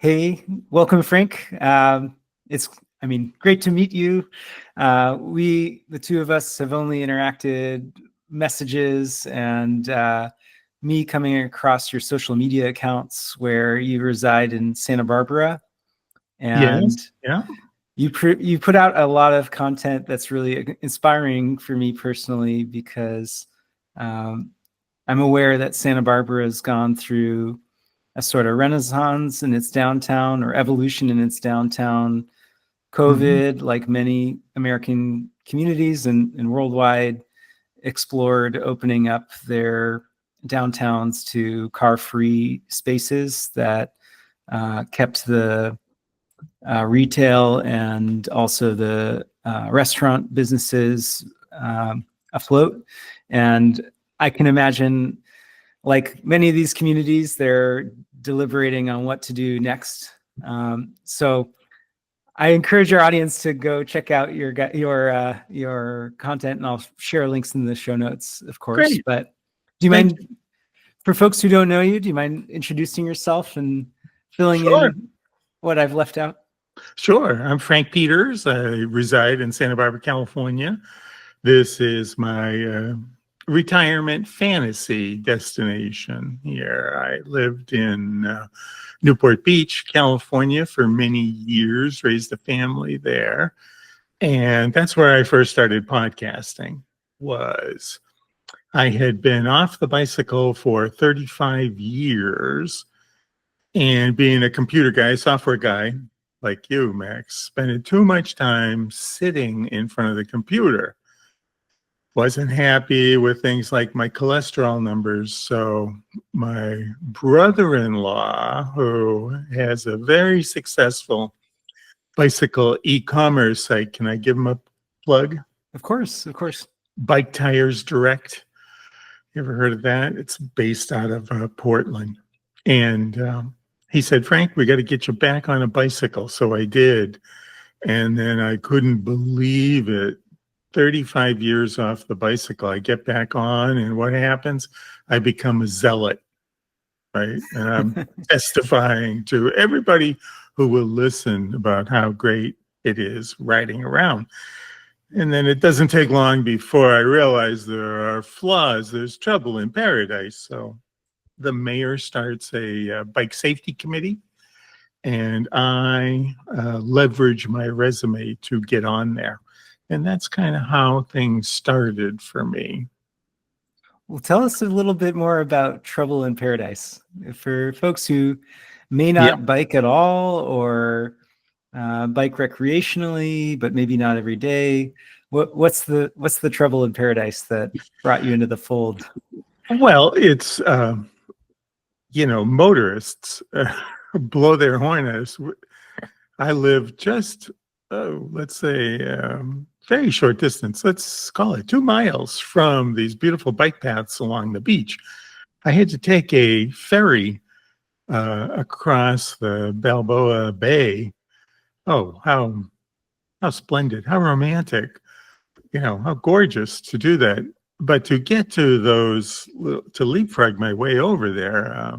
Hey, welcome, Frank. Great to meet you. The two of us, have only interacted messages and me coming across your social media accounts where you reside in Santa Barbara, and Yes. Yeah. you put out a lot of content that's really inspiring for me personally because I'm aware that Santa Barbara has gone through a sort of renaissance in its downtown, or evolution in its downtown. COVID, like many American communities and worldwide, explored opening up their downtowns to car-free spaces that kept the retail and also the restaurant businesses afloat. And I can imagine, like many of these communities, they're deliberating on what to do next. So I encourage our audience to go check out your content, and I'll share links in the show notes, of course. Great. But do you Thank mind, for folks who don't know you, do you mind introducing yourself and filling Sure. in what I've left out? Sure. I'm Frank Peters. I reside in Santa Barbara, California. This is my retirement fantasy destination here. I lived in Newport Beach, California for many years, raised a family there. And that's where I first started podcasting. I had been off the bicycle for 35 years, and being a computer guy, software guy like you, Max, spending too much time sitting in front of the computer. Wasn't happy with things like my cholesterol numbers. So my brother-in-law, who has a very successful bicycle e-commerce site, can I give him a plug? Of course. Bike Tires Direct. You ever heard of that? It's based out of Portland. And he said, Frank, we got to get you back on a bicycle. So I did. And then I couldn't believe it. 35 years off the bicycle, I get back on, and what happens? I become a zealot, right? And I'm testifying to everybody who will listen about how great it is riding around. And then it doesn't take long before I realize there are flaws. There's trouble in paradise. So the mayor starts a bike safety committee, and I leverage my resume to get on there. And that's kind of how things started for me. Well, tell us a little bit more about Trouble in Paradise. For folks who may not bike at all, or bike recreationally, but maybe not every day, what's the Trouble in Paradise that brought you into the fold? Well, it's motorists blow their horn at us. I live just let's say very short distance. Let's call it 2 miles from these beautiful bike paths along the beach. I had to take a ferry across the Balboa Bay. Oh, how splendid, how romantic, how gorgeous to do that. But to get to those, to leapfrog my way over there,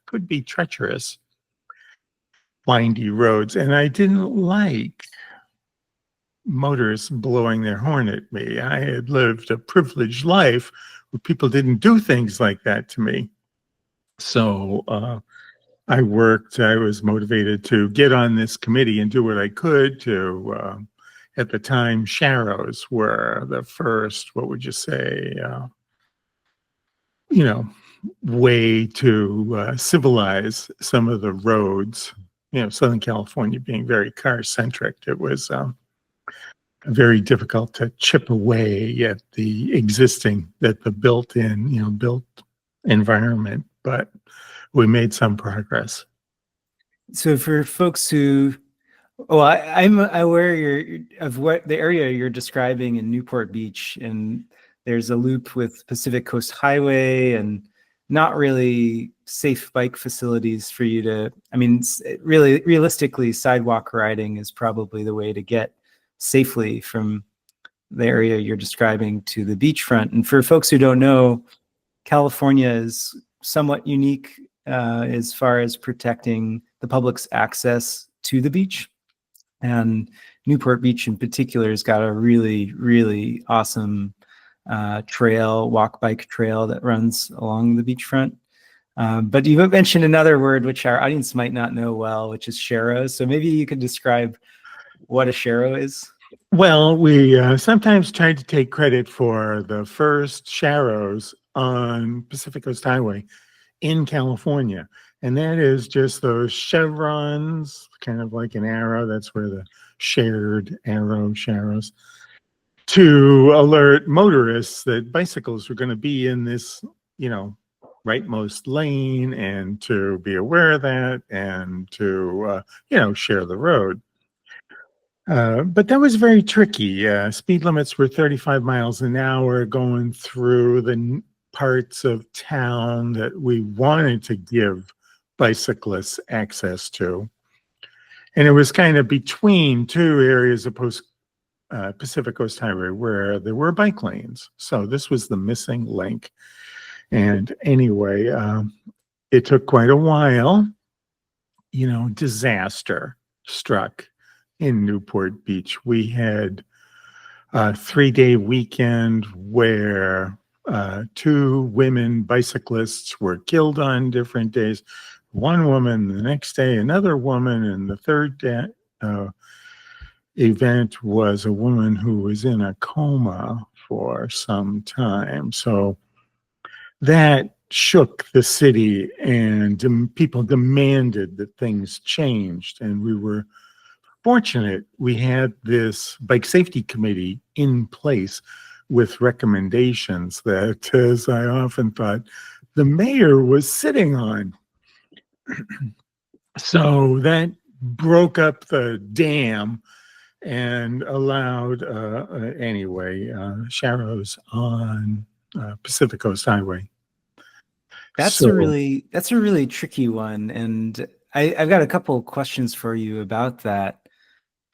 could be treacherous, windy roads. And I didn't like motorists blowing their horn at me. I had lived a privileged life where people didn't do things like that to me. So I was motivated to get on this committee and do what I could to, at the time, Sharrows were the first, what would you say, way to civilize some of the roads. Southern California being very car-centric, it was very difficult to chip away at the built environment, but we made some progress. So for folks who, I'm aware of what the area you're describing in Newport Beach, and there's a loop with Pacific Coast Highway and not really safe bike facilities for you to, really realistically, sidewalk riding is probably the way to get safely from the area you're describing to the beachfront. And for folks who don't know, California is somewhat unique as far as protecting the public's access to the beach. And Newport Beach in particular has got a really, really awesome walk-bike trail that runs along the beachfront. But you mentioned another word which our audience might not know well, which is sharrows. So maybe you could describe what a sharrow is. Well, we sometimes tried to take credit for the first sharrows on Pacific Coast Highway in California. And that is just those chevrons, kind of like an arrow. That's where the shared arrow sharrows, to alert motorists that bicycles were going to be in this, rightmost lane, and to be aware of that, and to, share the road. But that was very tricky. Speed limits were 35 miles an hour going through the parts of town that we wanted to give bicyclists access to. And it was kind of between two areas of Pacific Coast Highway where there were bike lanes. So this was the missing link. And anyway, it took quite a while. Disaster struck in Newport Beach. We had a 3-day weekend where 2 women bicyclists were killed on different days. One woman the next day, another woman, and the third day, event was a woman who was in a coma for some time. So that shook the city, and people demanded that things changed. And we were fortunate we had this bike safety committee in place with recommendations that, as I often thought, the mayor was sitting on. So that broke up the dam and allowed, sharrows on Pacific Coast Highway. That's a really tricky one, and I've got a couple of questions for you about that.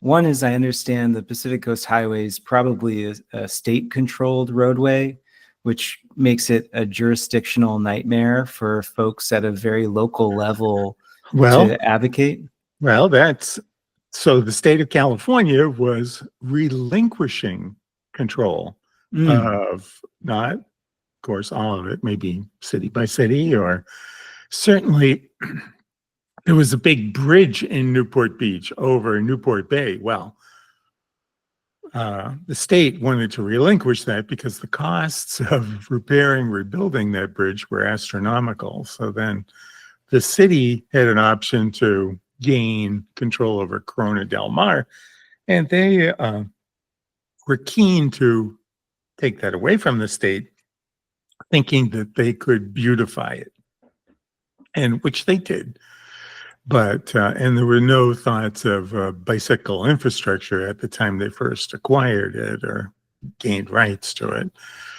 One is, I understand the Pacific Coast Highway is probably a state-controlled roadway, which makes it a jurisdictional nightmare for folks at a very local level to advocate. Well, so the state of California was relinquishing control of, not, of course, all of it, maybe city by city, or certainly there was a big bridge in Newport Beach over Newport Bay. Well, the state wanted to relinquish that because the costs of rebuilding that bridge were astronomical. So then the city had an option to gain control over Corona del Mar, and they were keen to take that away from the state, thinking that they could beautify it, and which they did. But and there were no thoughts of bicycle infrastructure at the time they first acquired it or gained rights to it.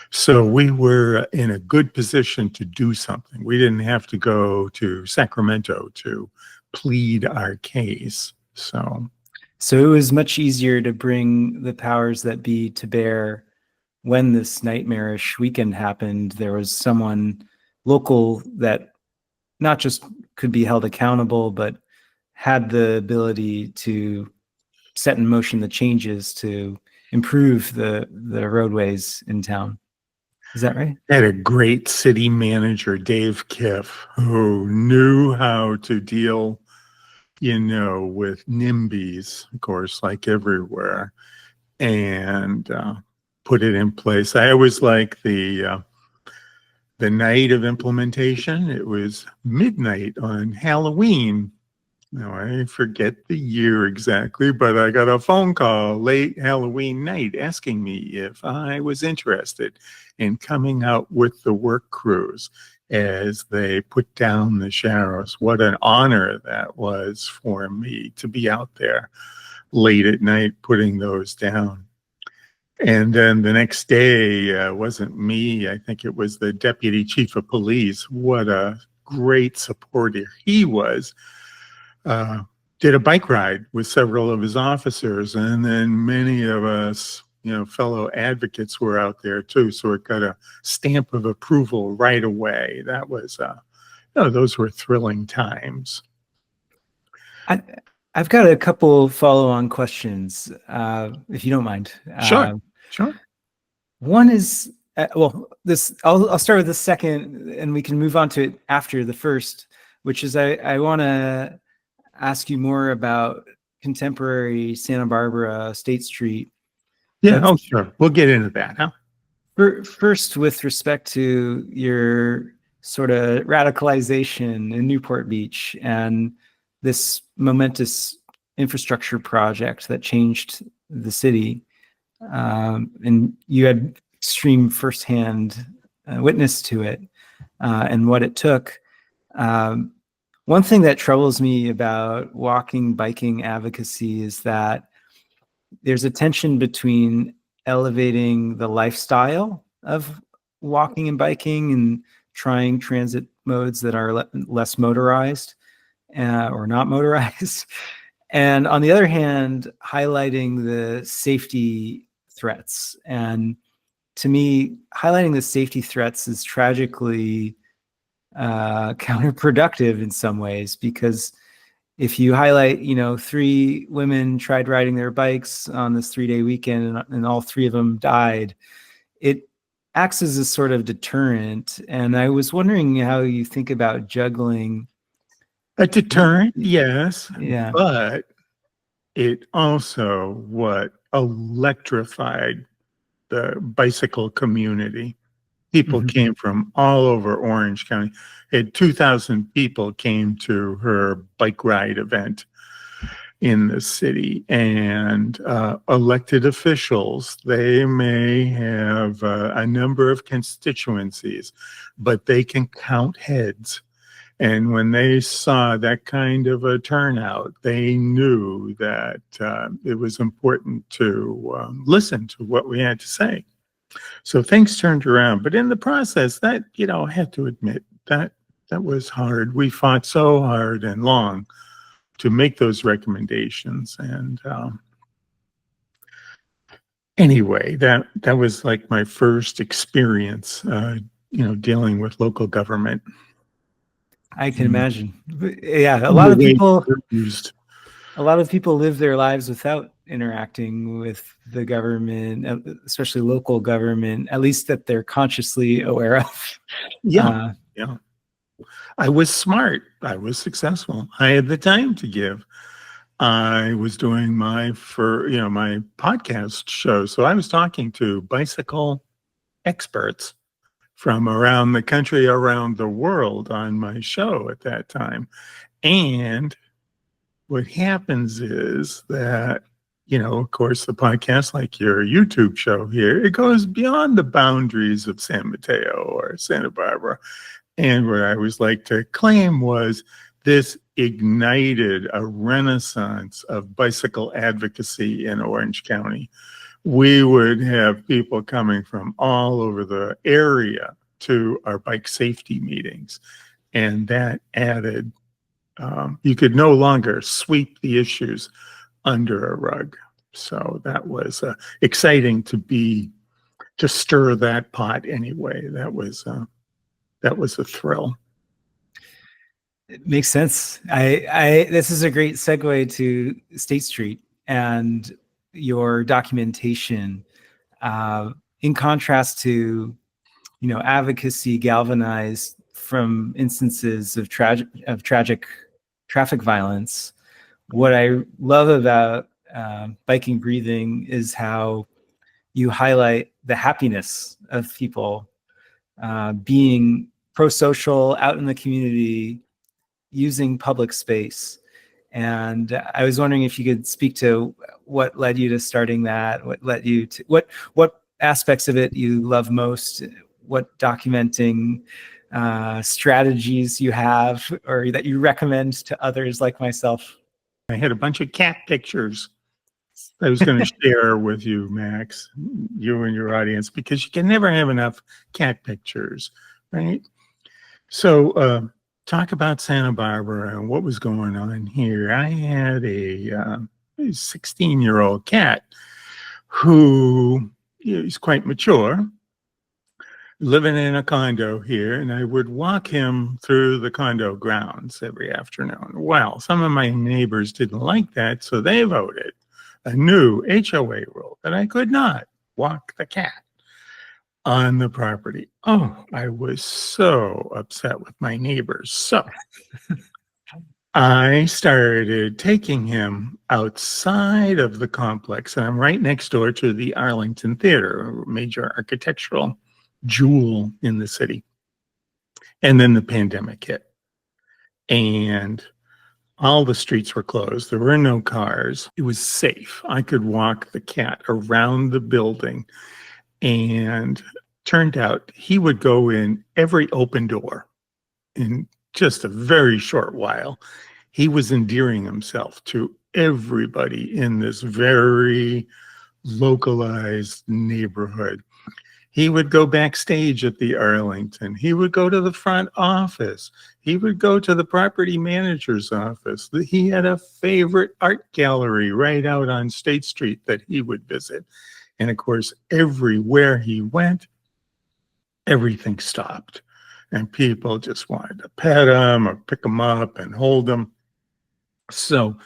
So we were in a good position to do something. We didn't have to go to Sacramento to plead our case. So it was much easier to bring the powers that be to bear when this nightmarish weekend happened. There was someone local that not just could be held accountable, but had the ability to set in motion the changes to improve the roadways in town. Is that right? Had a great city manager, Dave Kiff, who knew how to deal, with NIMBYs, of course, like everywhere, and put it in place. I always like the night of implementation. It was midnight on Halloween. Now, I forget the year exactly, but I got a phone call late Halloween night asking me if I was interested in coming out with the work crews as they put down the sharrows. What an honor that was for me to be out there late at night putting those down. And then the next day, wasn't me, I think it was the deputy chief of police. What a great supporter he was. Did a bike ride with several of his officers, and then many of us, fellow advocates were out there too. So it got a stamp of approval right away. That was, those were thrilling times. I, I've got a couple follow-on questions, if you don't mind. Sure, sure. One is, well, this I'll start with the second, and we can move on to it after the first, which is I want to ask you more about contemporary Santa Barbara State Street. Yeah, But oh, sure. We'll get into that, huh? first, with respect to your sort of radicalization in Newport Beach and this momentous infrastructure project that changed the city, and you had extreme firsthand witness to it and what it took. Um, One thing that troubles me about walking, biking advocacy is that there's a tension between elevating the lifestyle of walking and biking and trying transit modes that are less motorized or not motorized. And on the other hand, highlighting the safety threats. And to me, highlighting the safety threats is tragically counterproductive in some ways, because if you highlight, 3 women tried riding their bikes on this 3-day weekend and all 3 of them died, it acts as a sort of deterrent. And I was wondering how you think about juggling. A deterrent, yes, Yeah. but it also what electrified the bicycle community. People Mhm. came from all over Orange County. 2,000 people came to her bike ride event in the city, and elected officials, they may have a number of constituencies, but they can count heads. And when they saw that kind of a turnout, they knew that it was important to listen to what we had to say. So things turned around. But in the process, that, I have to admit, that was hard. We fought so hard and long to make those recommendations. And anyway, that was like my first experience, dealing with local government. I can And imagine. Yeah, the way they're used. a lot of people live their lives without interacting with the government, especially local government, at least that they're consciously aware of. Yeah, yeah. I was smart. I was successful. I had the time to give. I was doing my podcast show, so I was talking to bicycle experts from around the country, around the world on my show at that time. And what happens is that, of course, the podcast, like your YouTube show here, it goes beyond the boundaries of San Mateo or Santa Barbara. And what I always like to claim was this ignited a renaissance of bicycle advocacy in Orange County. We would have people coming from all over the area to our bike safety meetings. And that added, you could no longer sweep the issues under a rug. So that was exciting to stir that pot anyway. That was a thrill. It makes sense. This is a great segue to State Street and your documentation. In contrast to, advocacy galvanized from instances of tragic traffic violence, what I love about biking breathing is how you highlight the happiness of people being pro-social out in the community, using public space. And I was wondering if you could speak to what led you to starting that, what led you to what aspects of it you love most, what documenting strategies you have or that you recommend to others like myself. I had a bunch of cat pictures I was going to share with you, Max, you and your audience, because you can never have enough cat pictures, right? So, talk about Santa Barbara and what was going on here. I had a 16-year-old cat who is quite mature, living in a condo here, and I would walk him through the condo grounds every afternoon. Well, some of my neighbors didn't like that, so they voted a new HOA rule that I could not walk the cat on the property. Oh, I was so upset with my neighbors. So I started taking him outside of the complex, and I'm right next door to the Arlington Theater, a major architectural jewel in the city. And then the pandemic hit, and all the streets were closed. There were no cars. It was safe. I could walk the cat around the building, and turned out he would go in every open door in just a very short while. He was endearing himself to everybody in this very localized neighborhood. He would go backstage at the Arlington. He would go to the front office. He would go to the property manager's office. He had a favorite art gallery right out on State Street that he would visit. And of course, everywhere he went, everything stopped. And people just wanted to pet him or pick him up and hold him. So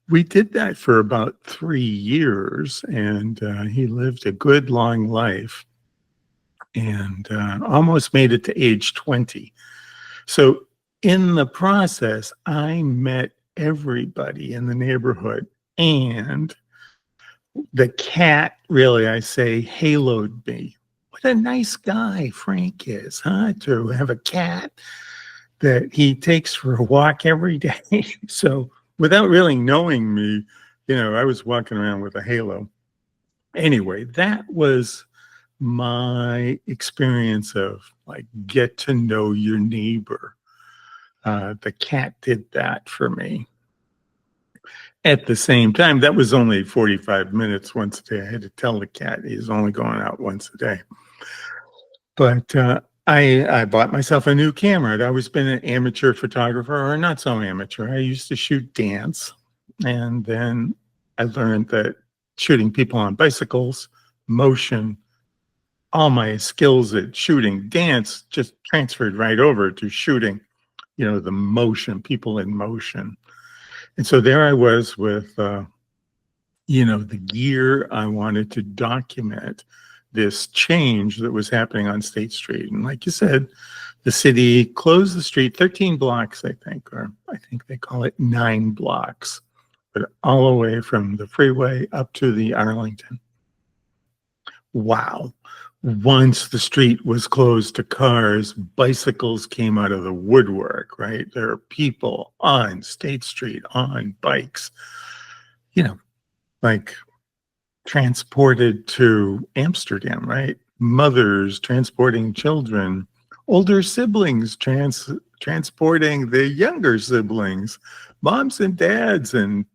we did that for about 3 years, and he lived a good long life, and almost made it to age 20. So in the process, I met everybody in the neighborhood, and the cat really, I say, haloed me. What a nice guy Frank is, huh? To have a cat that he takes for a walk every day. So without really knowing me, I was walking around with a halo. Anyway, that was my experience of like get to know your neighbor. The cat did that for me. At the same time, that was only 45 minutes once a day. I had to tell the cat he's only going out once a day. But I bought myself a new camera. I'd always been an amateur photographer, or not so amateur. I used to shoot dance. And then I learned that shooting people on bicycles, motion, all my skills at shooting dance just transferred right over to shooting, the motion, people in motion. And so there I was with, the gear I wanted to document this change that was happening on State Street. And like you said, the city closed the street 13 blocks, I think, or I think they call it 9 blocks, but all the way from the freeway up to the Arlington. Wow. Once the street was closed to cars, bicycles came out of the woodwork, right? There are people on State Street on bikes, like transported to Amsterdam, right? Mothers transporting children, older siblings transporting the younger siblings, moms and dads and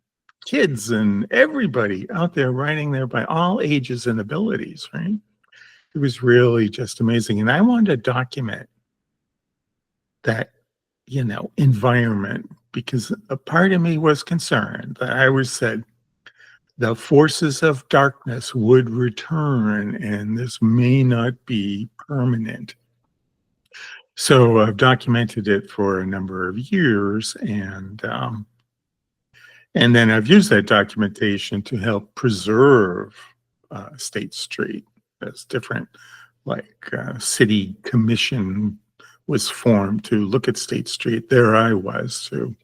kids and everybody out there riding there by all ages and abilities, right? It was really just amazing. And I wanted to document that, environment, because a part of me was concerned that I always said the forces of darkness would return and this may not be permanent. So I've documented it for a number of years, and then I've used that documentation to help preserve State Street. As different, city commission was formed to look at State Street. There I was to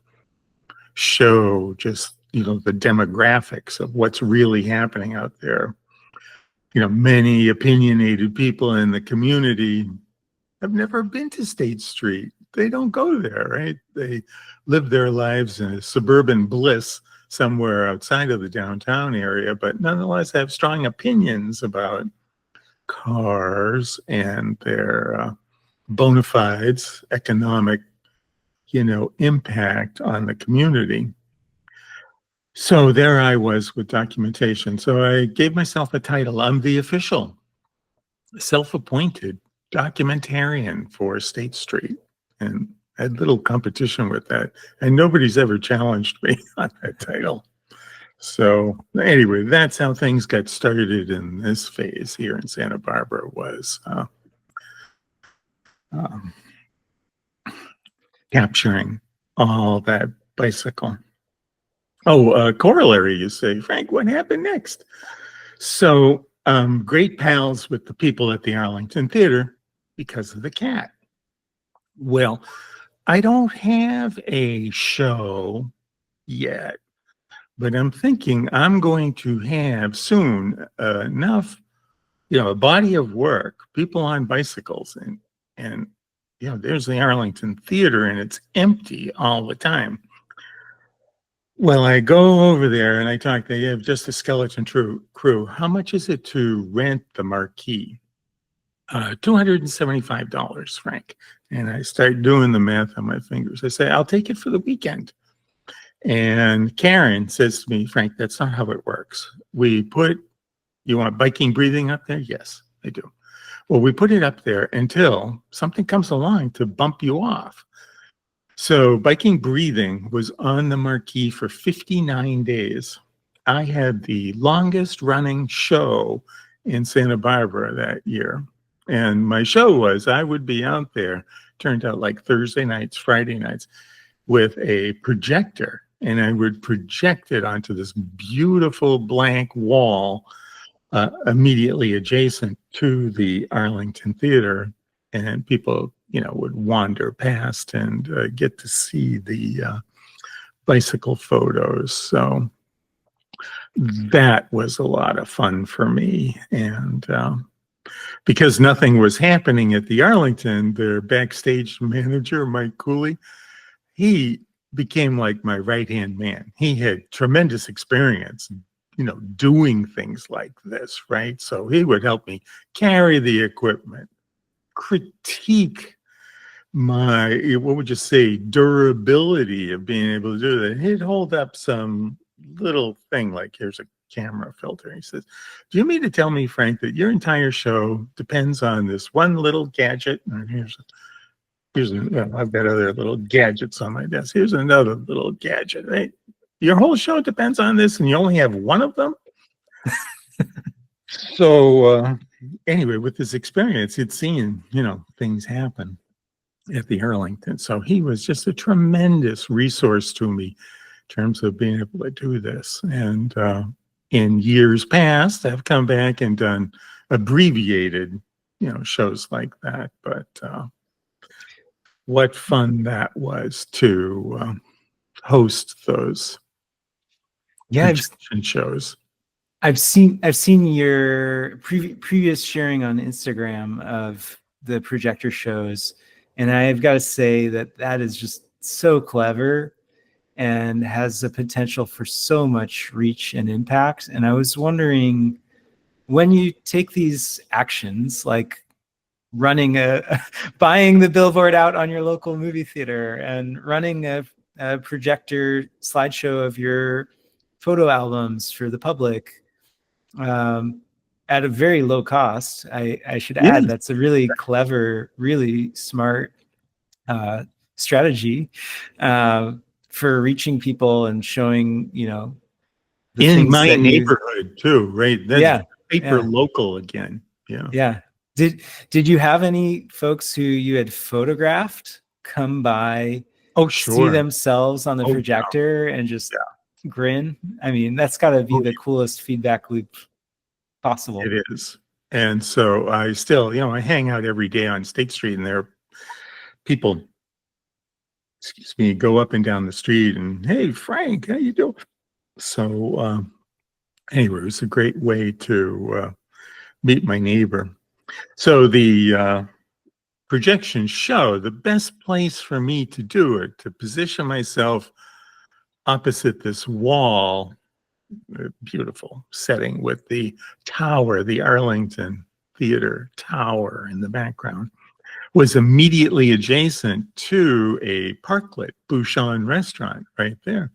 show just, the demographics of what's really happening out there. Many opinionated people in the community have never been to State Street. They don't go there, right? They live their lives in a suburban bliss somewhere outside of the downtown area, but nonetheless have strong opinions about cars and their bona fides, economic, impact on the community. So there I was with documentation. So I gave myself a title. I'm the official self-appointed documentarian for State Street, and I had little competition with that. And nobody's ever challenged me on that title. So anyway, that's how things got started in this phase here in Santa Barbara, was um, capturing all that bicycle. Oh, corollary, you say, Frank, what happened next? So, great pals with the people at the Arlington Theater because of the cat. Well, I don't have a show yet, but I'm thinking I'm going to have soon enough, a body of work, people on bicycles, and there's the Arlington Theater, and it's empty all the time. Well, I go over there and I talk. They have just a skeleton crew. How much is it to rent the marquee? $275, Frank. And I start doing the math on my fingers. I say, I'll take it for the weekend. And Karen says to me, Frank, that's not how it works. You want biking breathing up there? Yes, I do. Well, we put it up there until something comes along to bump you off. So biking breathing was on the marquee for 59 days. I had the longest running show in Santa Barbara that year. And my show was I would be out there, turned out like Thursday nights, Friday nights, with a projector. And I would project it onto this beautiful blank wall immediately adjacent to the Arlington Theater. And people, would wander past and get to see the bicycle photos. So that was a lot of fun for me. And because nothing was happening at the Arlington, their backstage manager, Mike Cooley, he became like my right-hand man. He had tremendous experience, doing things like this, right? So he would help me carry the equipment, critique my, what would you say, durability of being able to do that. He'd hold up some little thing like, here's a camera filter. He says, do you mean to tell me, Frank, that your entire show depends on this one little gadget? And I've got other little gadgets on my desk. Here's another little gadget, right? Your whole show depends on this and you only have one of them? So anyway, with his experience, he'd seen, things happen at the Arlington. So he was just a tremendous resource to me in terms of being able to do this. And in years past, I've come back and done abbreviated, shows like that. But what fun that was to host those projection shows. I've seen your previous sharing on Instagram of the projector shows, and I've got to say that is just so clever and has the potential for so much reach and impact. And I was wondering, when you take these actions, like buying the billboard out on your local movie theater and running a projector slideshow of your photo albums for the public, at a very low cost, I should add, that's a really clever, really smart strategy for reaching people and showing, the in things my that neighborhood too, right? That's hyper local again. Yeah. Did you have any folks who you had photographed come by, see themselves on the projector and just grin? I mean, that's got to be the coolest feedback loop possible. It is. And so I still, I hang out every day on State Street, and there are people, go up and down the street and, hey, Frank, how you doing? So anyway, it was a great way to meet my neighbor. So the projection show, the best place for me to do it, to position myself opposite this wall, a beautiful setting with the tower, the Arlington Theater tower in the background, was immediately adjacent to a parklet Bouchon restaurant right there.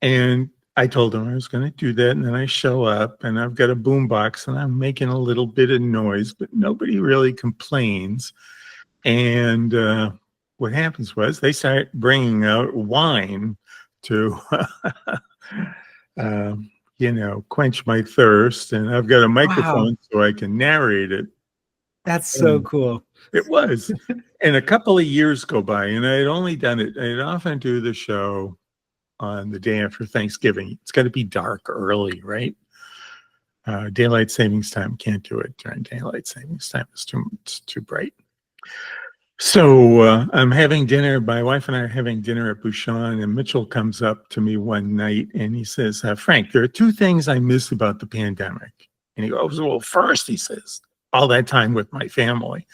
And I told him I was going to do that, and then I show up, and I've got a boombox, and I'm making a little bit of noise, but nobody really complains. And what happens was they start bringing out wine to, quench my thirst, and I've got a microphone so I can narrate it. That's so cool. It was. And a couple of years go by, and I had only done it. I'd often do the show on the day after Thanksgiving. It's got to be dark early, right? Daylight savings time, can't do it during daylight savings time. It's too bright. So I'm having dinner. My wife and I are having dinner at Bouchon, and Mitchell comes up to me one night and he says, Frank, there are two things I miss about the pandemic. And he goes, well, first, he says, all that time with my family.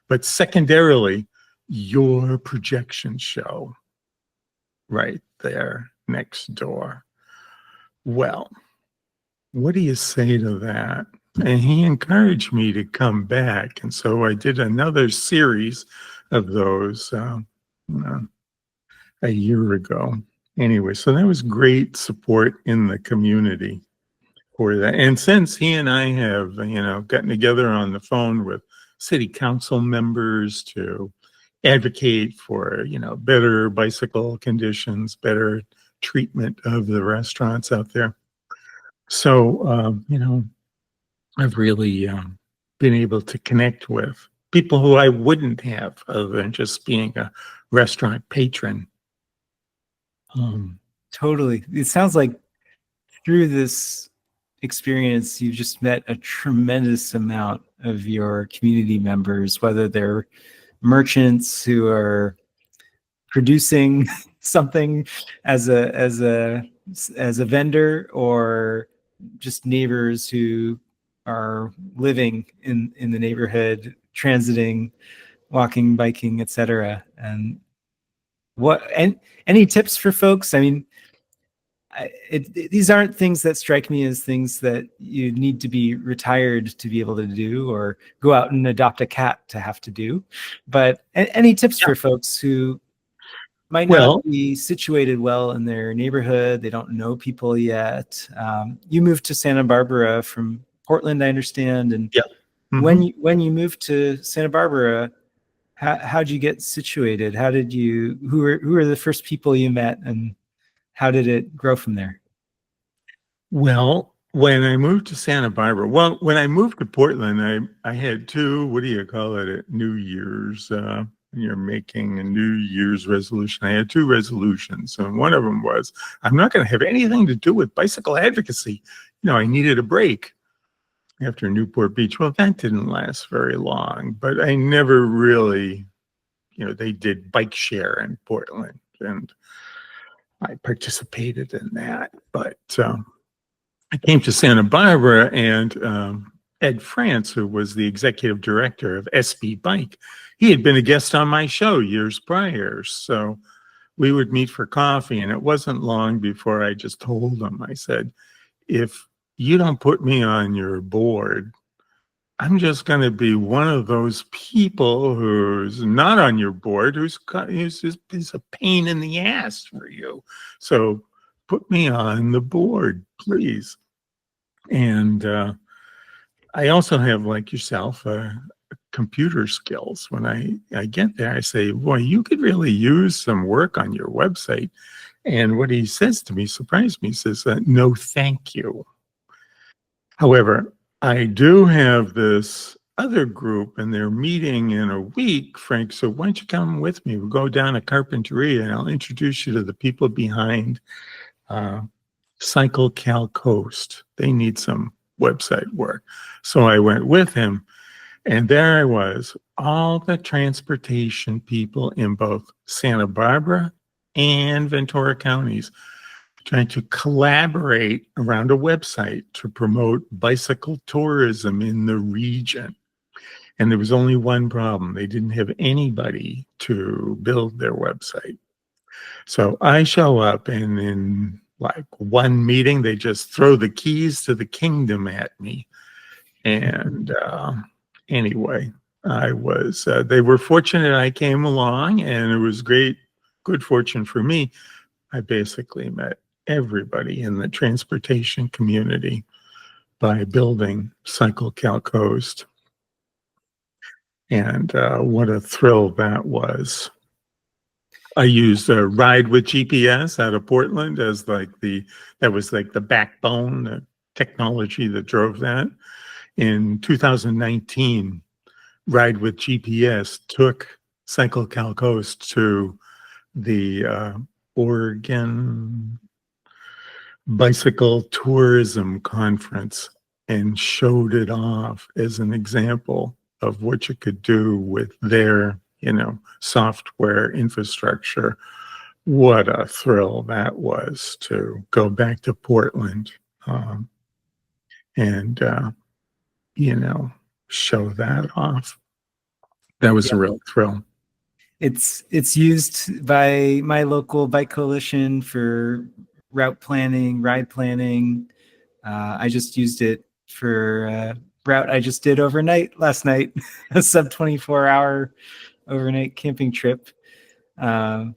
But secondarily, your projection show right there next door. Well, what do you say to that? And he encouraged me to come back. And so I did another series of those a year ago. Anyway, so that was great support in the community for that. And since he and I have, gotten together on the phone with city council members to advocate for, better bicycle conditions, better treatment of the restaurants out there. So, I've really been able to connect with people who I wouldn't have other than just being a restaurant patron. Totally. It sounds like through this experience, you've just met a tremendous amount of your community members, whether they're merchants who are producing something as a vendor, or just neighbors who are living in the neighborhood, transiting, walking, biking, etc. And any tips for folks? I mean, these aren't things that strike me as things that you need to be retired to be able to do, or go out and adopt a cat to have to do. But any tips for folks who might not be situated well in their neighborhood? They don't know people yet. You moved to Santa Barbara from Portland, I understand. And when you moved to Santa Barbara, how'd you get situated? Who were the first people you met, and how did it grow from there? Well, when I moved to Santa Barbara, when I moved to Portland, I had two, what do you call it, New Year's, you're making a New Year's resolution. I had two resolutions, and one of them was, I'm not going to have anything to do with bicycle advocacy. I needed a break after Newport Beach. Well, that didn't last very long, but I never really, they did bike share in Portland, and I participated in that. But I came to Santa Barbara, and Ed France, who was the executive director of SB Bike, he had been a guest on my show years prior. So we would meet for coffee, and it wasn't long before I just told him, I said, if you don't put me on your board, I'm just going to be one of those people who's not on your board, who's a pain in the ass for you. So put me on the board, please. And I also have, like yourself, computer skills. When I get there, I say, boy, you could really use some work on your website. And what he says to me surprised me. He says, no, thank you. However, I do have this other group, and they're meeting in a week, Frank. So why don't you come with me? We'll go down to Carpinteria, and I'll introduce you to the people behind Cycle Cal Coast. They need some website work. So I went with him, and there I was, all the transportation people in both Santa Barbara and Ventura counties trying to collaborate around a website to promote bicycle tourism in the region. And there was only one problem. They didn't have anybody to build their website. So I show up, and in like one meeting, they just throw the keys to the kingdom at me. And anyway, they were fortunate I came along, and it was good fortune for me. I basically met everybody in the transportation community by building Cycle Cal Coast. And what a thrill that was. I used a Ride with GPS out of Portland as that was the backbone, the technology that drove that. In 2019, Ride with GPS took Cycle Cal Coast to the Oregon Bicycle Tourism Conference and showed it off as an example of what you could do with their, software infrastructure. What a thrill that was to go back to Portland and, show that off. That was a real thrill. It's used by my local bike coalition for route planning, ride planning. I just used it for a route I just did overnight last night, a sub 24-hour overnight camping trip. I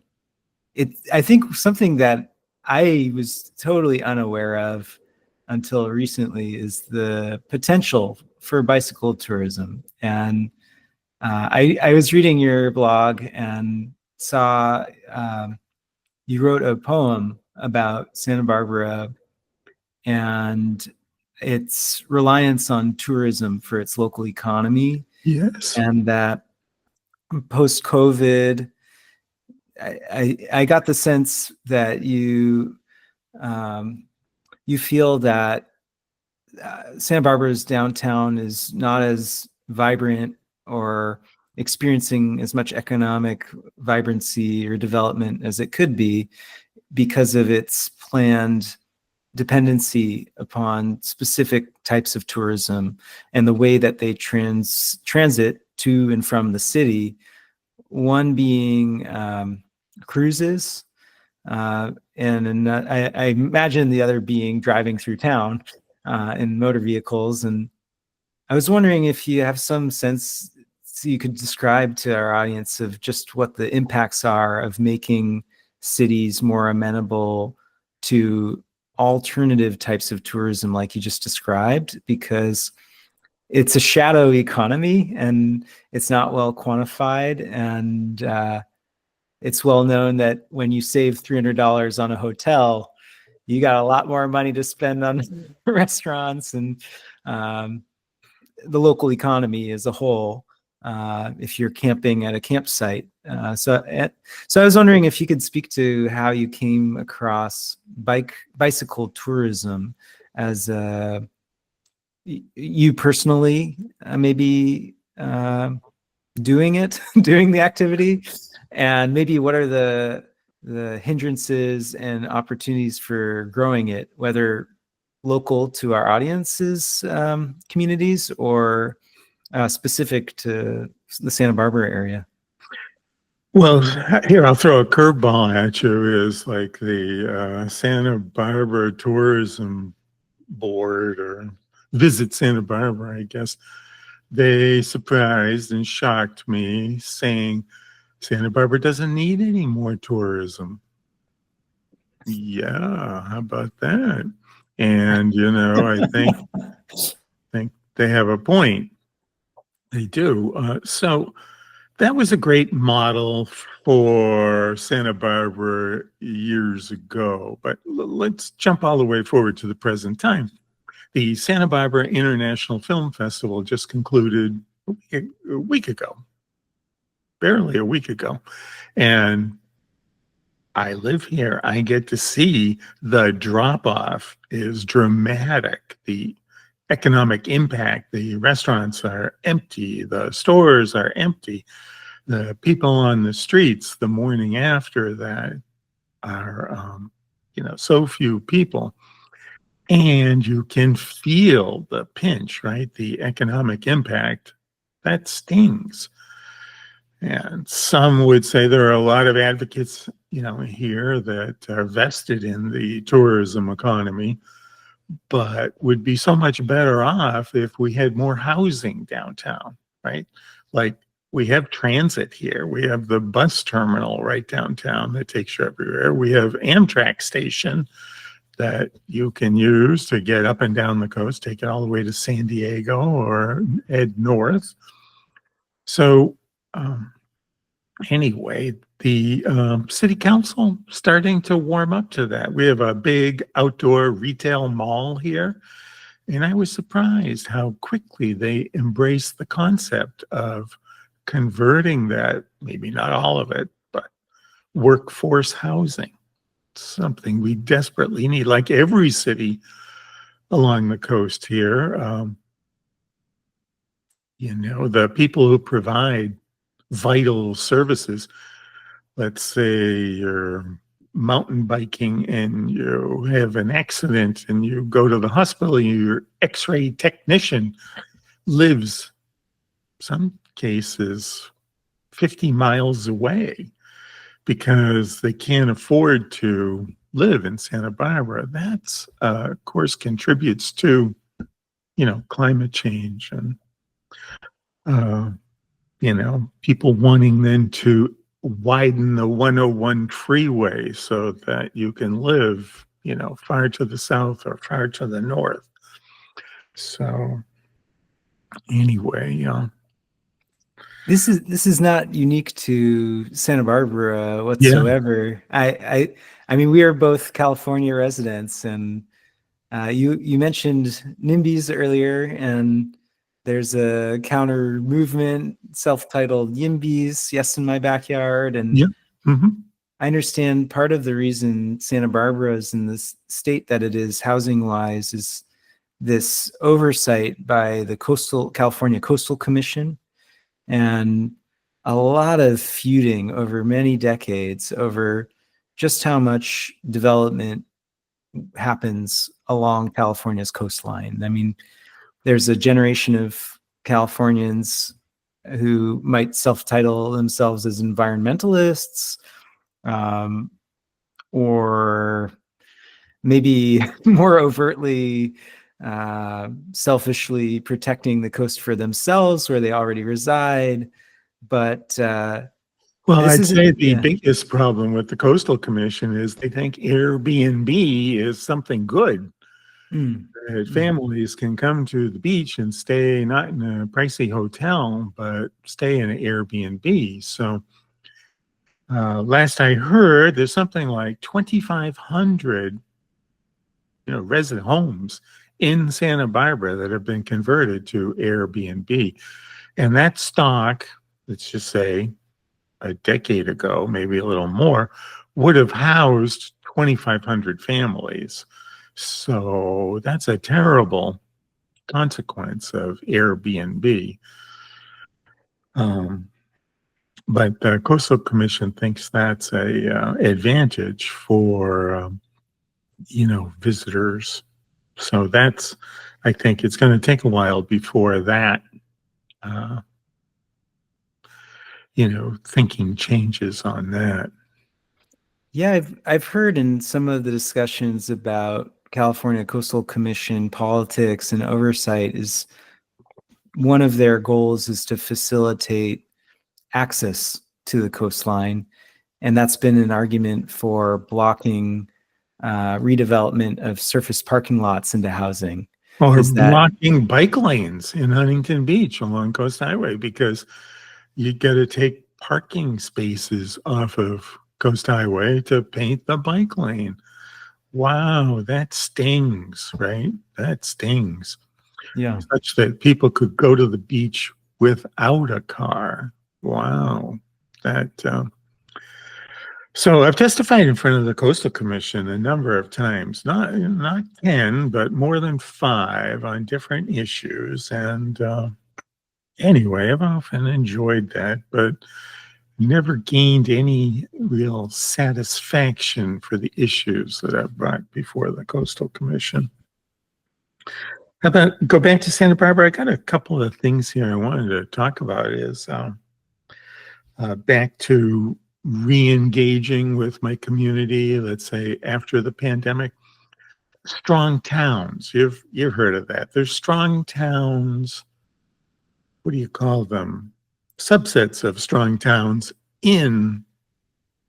think something that I was totally unaware of until recently is the potential for bicycle tourism. And I was reading your blog and saw you wrote a poem about Santa Barbara and its reliance on tourism for its local economy. Yes. And that post-COVID, I got the sense that you feel that Santa Barbara's downtown is not as vibrant or experiencing as much economic vibrancy or development as it could be because of its planned dependency upon specific types of tourism and the way that they transit to and from the city. One being cruises, and I imagine the other being driving through town in motor vehicles. And I was wondering if you have some sense so you could describe to our audience of just what the impacts are of making cities more amenable to alternative types of tourism like you just described, because it's a shadow economy and it's not well quantified. And it's well known that when you save $300 on a hotel, you got a lot more money to spend on restaurants and the local economy as a whole if you're camping at a campsite. So I was wondering if you could speak to how you came across bicycle tourism as you personally maybe doing the activity, and maybe what are the hindrances and opportunities for growing it, whether local to our audience's communities or specific to the Santa Barbara area. Well, here, I'll throw a curveball at you. Is like the Santa Barbara Tourism Board, or Visit Santa Barbara, I guess. They surprised and shocked me saying Santa Barbara doesn't need any more tourism. Yeah, how about that? And, I think they have a point. They do. So that was a great model for Santa Barbara years ago. But let's jump all the way forward to the present time. The Santa Barbara International Film Festival just concluded a week ago, barely a week ago. And I live here. I get to see the drop-off is dramatic. The economic impact, the restaurants are empty, the stores are empty. The people on the streets the morning after that are, so few people. And you can feel the pinch, right? The economic impact, that stings. And some would say there are a lot of advocates, here that are vested in the tourism economy, but would be so much better off if we had more housing downtown, right? Like we have transit here. We have the bus terminal right downtown that takes you everywhere. We have Amtrak station that you can use to get up and down the coast, take it all the way to San Diego or head north. So anyway, the city council starting to warm up to that. We have a big outdoor retail mall here, And I was surprised how quickly they embraced the concept of converting that, maybe not all of it, but workforce housing, something we desperately need, like every city along the coast here. The people who provide vital services, let's say you're mountain biking and you have an accident and you go to the hospital, your x-ray technician lives, some cases, 50 miles away because they can't afford to live in Santa Barbara. That's, of course, contributes to, climate change and, uh, people wanting then to widen the 101 freeway so that you can live, far to the south or far to the north. So anyway, This is not unique to Santa Barbara yeah, whatsoever. I mean, we are both California residents, and you mentioned NIMBYs earlier, and there's a counter movement, self-titled YIMBYs, Yes in My Backyard, and yeah. Hmm. I understand part of the reason Santa Barbara is in this state that it is housing-wise is this oversight by the California Coastal Commission, and a lot of feuding over many decades over just how much development happens along California's coastline. I mean, there's a generation of Californians who might self-title themselves as environmentalists, um, or maybe more overtly selfishly protecting the coast for themselves where they already reside. But Well, this I'd isn't, say the yeah. biggest problem with the Coastal Commission is they think Airbnb is something good. Mm, That mm. families can come to the beach and stay not in a pricey hotel, but stay in an Airbnb. So last I heard, there's something like 2,500, resident homes in Santa Barbara that have been converted to Airbnb. And that stock, let's just say a decade ago, maybe a little more, would have housed 2,500 families. So that's a terrible consequence of Airbnb. Um, but the Coastal Commission thinks that's a advantage for visitors. So that's, I think it's going to take a while before that uh, thinking changes on that. Yeah, I've heard in some of the discussions about California Coastal Commission politics and oversight is one of their goals is to facilitate access to the coastline, and that's been an argument for blocking redevelopment of surface parking lots into housing. Or Is that blocking bike lanes in Huntington Beach along Coast Highway because you got to take parking spaces off of Coast Highway to paint the bike lane. Wow, that stings, right? That stings. yeah. Such that people could go to the beach without a car. Wow. That So I've testified in front of the Coastal Commission a number of times, not 10, but more than 5 on different issues. And anyway, I've often enjoyed that, but never gained any real satisfaction for the issues that I've brought before the Coastal Commission. How about go back to Santa Barbara? I got a couple of things here I wanted to talk about is back to re-engaging with my community, let's say after the pandemic. Strong towns, you've heard of that. There's strong towns, what do you call them? Subsets of strong towns in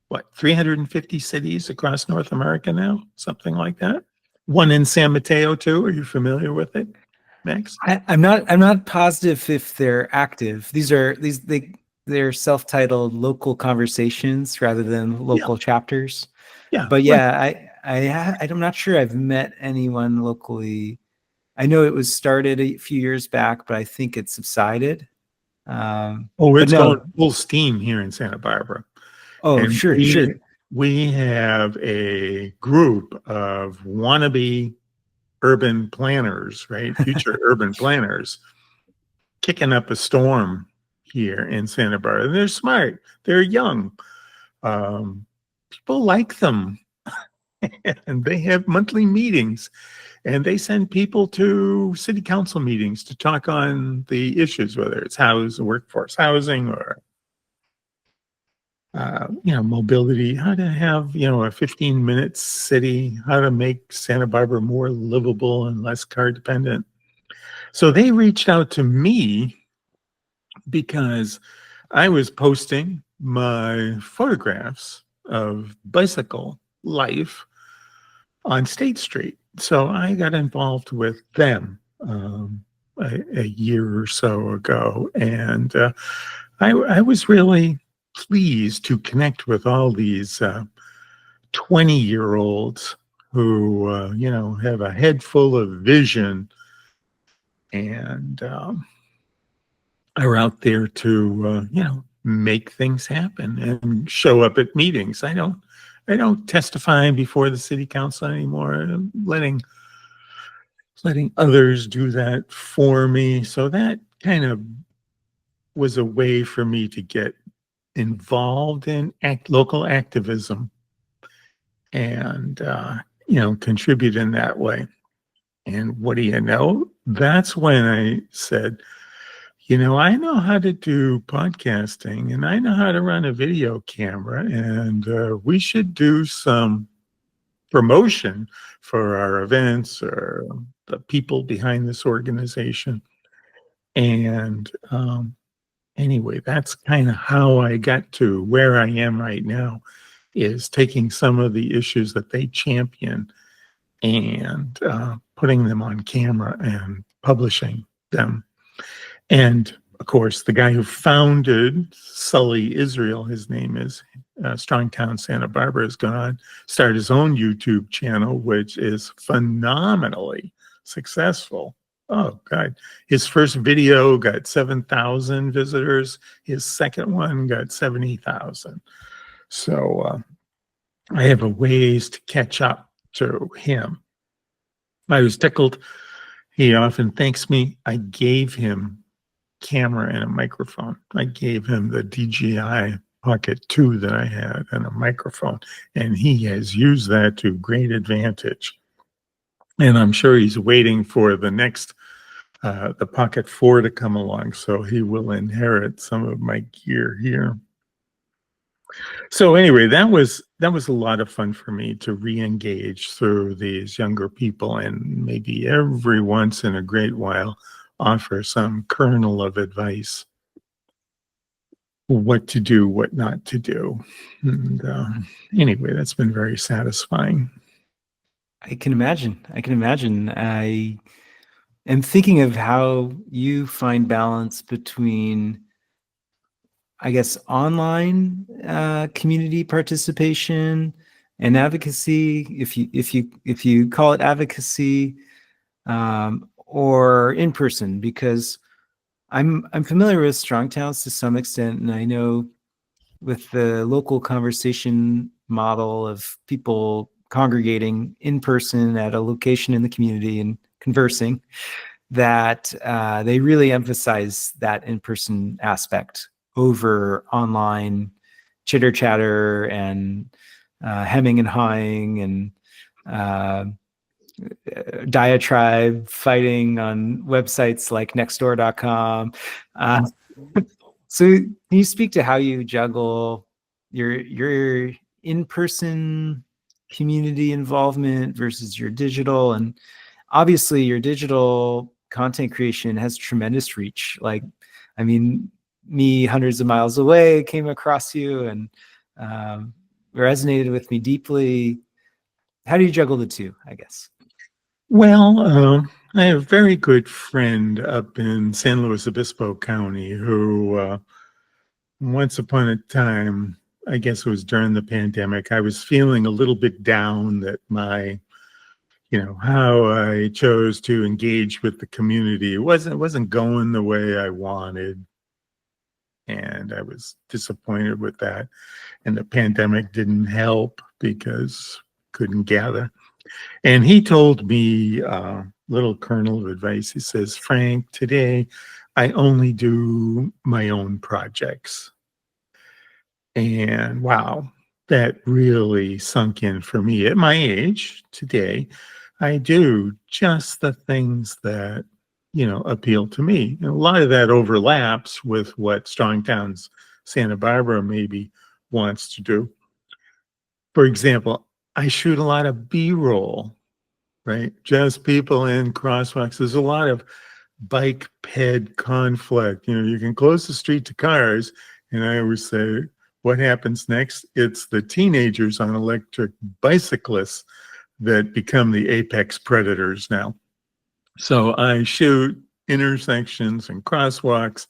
what, 350 cities across North America now? Something like that. One in San Mateo too. Are you familiar with it, Max? I'm not positive if they're active. They're self-titled local conversations rather than Yeah, local chapters. yeah, But right. yeah, I'm not sure I've met anyone locally I know it was started a few years back, but I think it subsided. Oh, But it's going no. full steam here in Santa Barbara. Oh, And sure, sure. we have a group of wannabe urban planners, right? Future urban planners kicking up a storm here in Santa Barbara. They're smart. They're young. People like them. And they have monthly meetings, and they send people to city council meetings to talk on the issues, whether it's workforce housing or mobility, how to have, a 15-minute city, how to make Santa Barbara more livable and less car dependent. So they reached out to me because I was posting my photographs of bicycle life on State Street. So I got involved with them a year or so ago. And I was really pleased to connect with all these 20-year-olds who, have a head full of vision and are out there to, make things happen and show up at meetings. I don't testify before the city council anymore. I'm letting others do that for me. So that kind of was a way for me to get involved in local activism and contribute in that way. And what do you know? That's when I said, I know how to do podcasting and I know how to run a video camera, and we should do some promotion for our events or the people behind this organization. And anyway, that's kind of how I got to where I am right now, is taking some of the issues that they champion and putting them on camera and publishing them. And of course, the guy who founded Sully Israel, his name is Strongtown Santa Barbara, has gone on, started his own YouTube channel, which is phenomenally successful. Oh, God. His first video got 7,000 visitors. His second one got 70,000. So I have a ways to catch up to him. I was tickled. He often thanks me. I gave him camera and a microphone. I gave him the DJI Pocket 2 that I had and a microphone, and he has used that to great advantage. And I'm sure he's waiting for the next, the Pocket 4 to come along, so he will inherit some of my gear here. So anyway, that was a lot of fun for me to re-engage through these younger people, and maybe every once in a great while offer some kernel of advice, what to do, what not to do. And anyway, that's been very satisfying. I can imagine. I am thinking of how you find balance between, I guess, online community participation and advocacy, if you call it advocacy, or in person, because I'm familiar with strong towns to some extent, and I know with the local conversation model of people congregating in person at a location in the community and conversing, that they really emphasize that in-person aspect over online chitter chatter and hemming and hawing and diatribe fighting on websites like nextdoor.com. So can you speak to how you juggle your in-person community involvement versus your digital? And obviously your digital content creation has tremendous reach. Like, I mean, me hundreds of miles away came across you and resonated with me deeply. How do you juggle the two, I guess? Well, I have a very good friend up in San Luis Obispo County who once upon a time, I guess it was during the pandemic, I was feeling a little bit down that my how I chose to engage with the community. It wasn't going the way I wanted, and I was disappointed with that. And the pandemic didn't help because couldn't gather. And he told me a little kernel of advice. He says, Frank, today I only do my own projects. And wow, that really sunk in for me. At my age today, I do just the things that, appeal to me. And a lot of that overlaps with what Strongtown's Santa Barbara maybe wants to do. For example, I shoot a lot of B-roll, right? Just people in crosswalks. There's a lot of bike ped conflict. You can close the street to cars, and I always say, what happens next? It's the teenagers on electric bicyclists that become the apex predators now. So I shoot intersections and crosswalks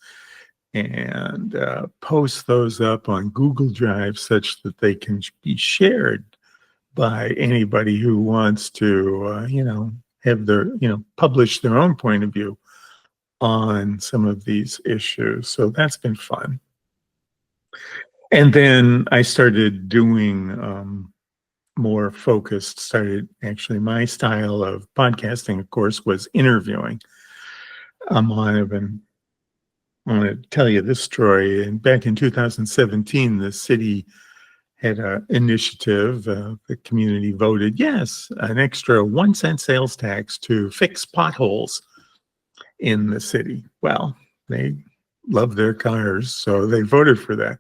and post those up on Google Drive such that they can be shared by anybody who wants to, have their, publish their own point of view on some of these issues. So that's been fun. And then I started doing more focused, actually, my style of podcasting, of course, was interviewing. I want to tell you this story. And back in 2017, the city had an initiative. The community voted yes, an extra 1 cent sales tax to fix potholes in the city. Well, they love their cars, so they voted for that.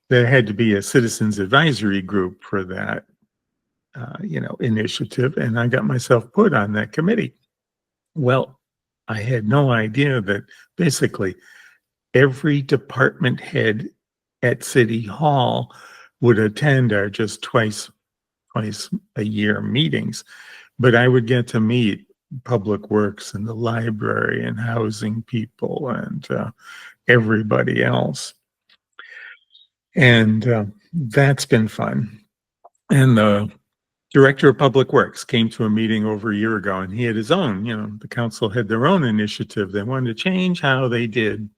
There had to be a citizens advisory group for that, initiative, and I got myself put on that committee. Well, I had no idea that basically every department head at City Hall would attend our just twice a year meetings, but I would get to meet Public Works and the library and housing people and everybody else. And that's been fun. And the director of Public Works came to a meeting over a year ago, and he had his own, the council had their own initiative. They wanted to change how they bid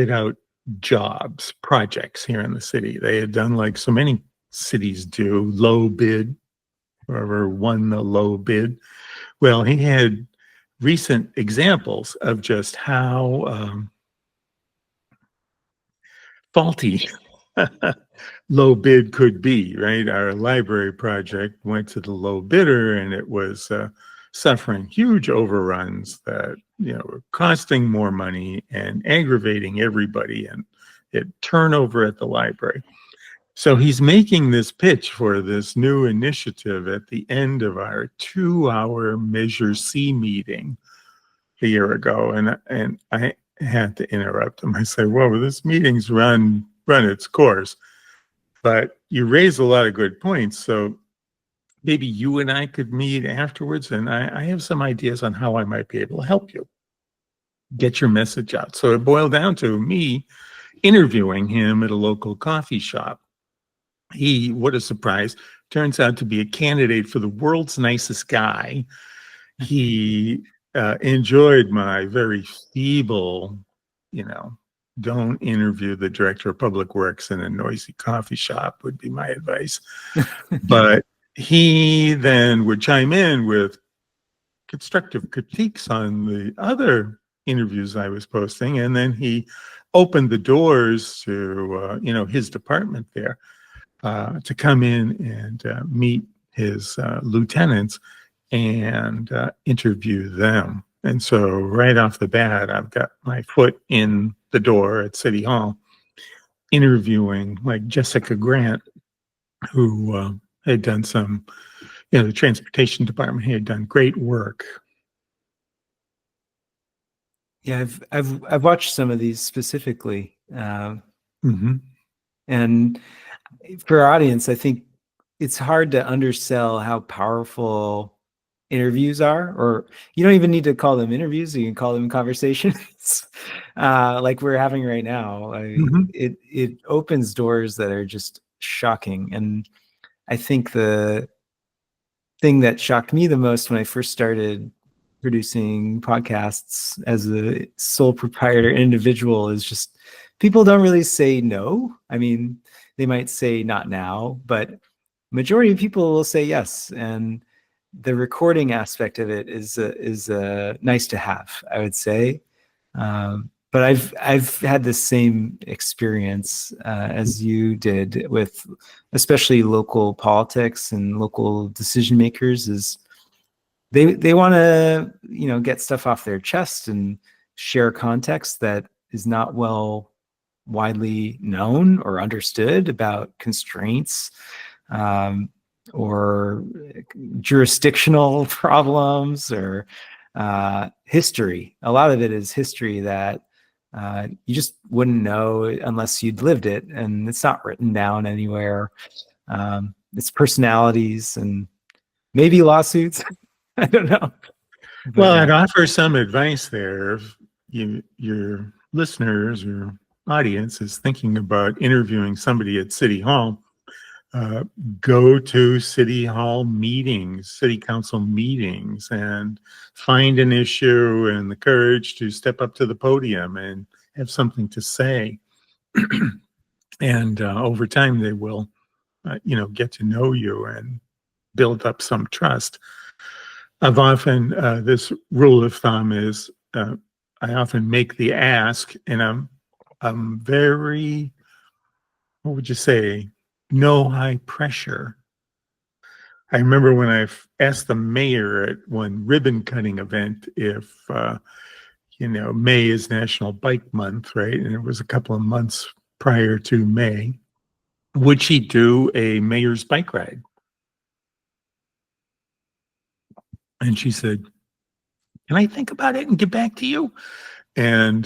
out jobs, projects here in the city. They had done, like so many cities do, low bid, whoever won the low bid. Well, he had recent examples of just how faulty low bid could be, right? Our library project went to the low bidder, and it was suffering huge overruns that were costing more money and aggravating everybody, and it turnover at the library. So he's making this pitch for this new initiative at the end of our 2-hour Measure C meeting a year ago, and I had to interrupt him. I said, "Well, this meeting's run its course, but you raise a lot of good points. So maybe you and I could meet afterwards, and I have some ideas on how I might be able to help you get your message out." So it boiled down to me interviewing him at a local coffee shop. He, what a surprise, turns out to be a candidate for the world's nicest guy. He enjoyed my very feeble, don't interview the director of Public Works in a noisy coffee shop would be my advice. But he then would chime in with constructive critiques on the other interviews I was posting. And then he opened the doors to, his department there to come in and meet his lieutenants and interview them. And so right off the bat, I've got my foot in the door at City Hall, interviewing like Jessica Grant, who had done some, the transportation department had done great work. Yeah, I've watched some of these specifically, Mm-hmm. and for our audience, I think it's hard to undersell how powerful interviews are, or you don't even need to call them interviews, you can call them conversations like we're having right now. It opens doors that are just shocking, and I think there thing that shocked me the most when I first started producing podcasts as a sole proprietor individual is just people don't really say no. I mean, they might say not now, but majority of people will say yes. And the recording aspect of it is nice to have, I would say. But I've had the same experience as you did with especially local politics and local decision makers. Is they want to get stuff off their chest and share context that is not well widely known or understood about constraints, or jurisdictional problems, or history. A lot of it is history that you just wouldn't know unless you'd lived it, and it's not written down anywhere. It's personalities and maybe lawsuits. I don't know. But, Well, I'd offer some advice there. If your listeners or audience is thinking about interviewing somebody at City Hall, go to City Hall meetings, City Council meetings, and find an issue and the courage to step up to the podium and have something to say. And over time, they will, get to know you and build up some trust. I've often, this rule of thumb is, I often make the ask, and I'm very, what would you say, no high pressure. I remember when I asked the mayor at one ribbon cutting event if, May is National Bike Month, right? And it was a couple of months prior to May. Would she do a mayor's bike ride? And she said, "Can I think about it and get back to you?" And,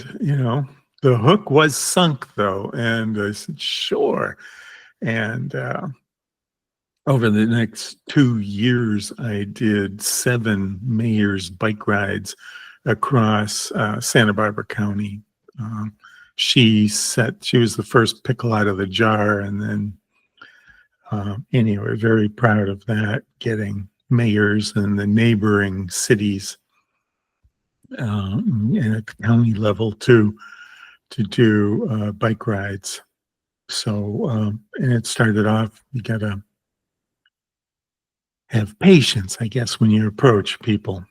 the hook was sunk though. And I said, "Sure." And over the next 2 years, I did 7 mayor's bike rides across Santa Barbara County. She was the first pickle out of the jar. And then, anyway, very proud of that, getting mayors in the neighboring cities and at the county level to do bike rides. So, and it started off, you got to have patience, I guess, when you approach people.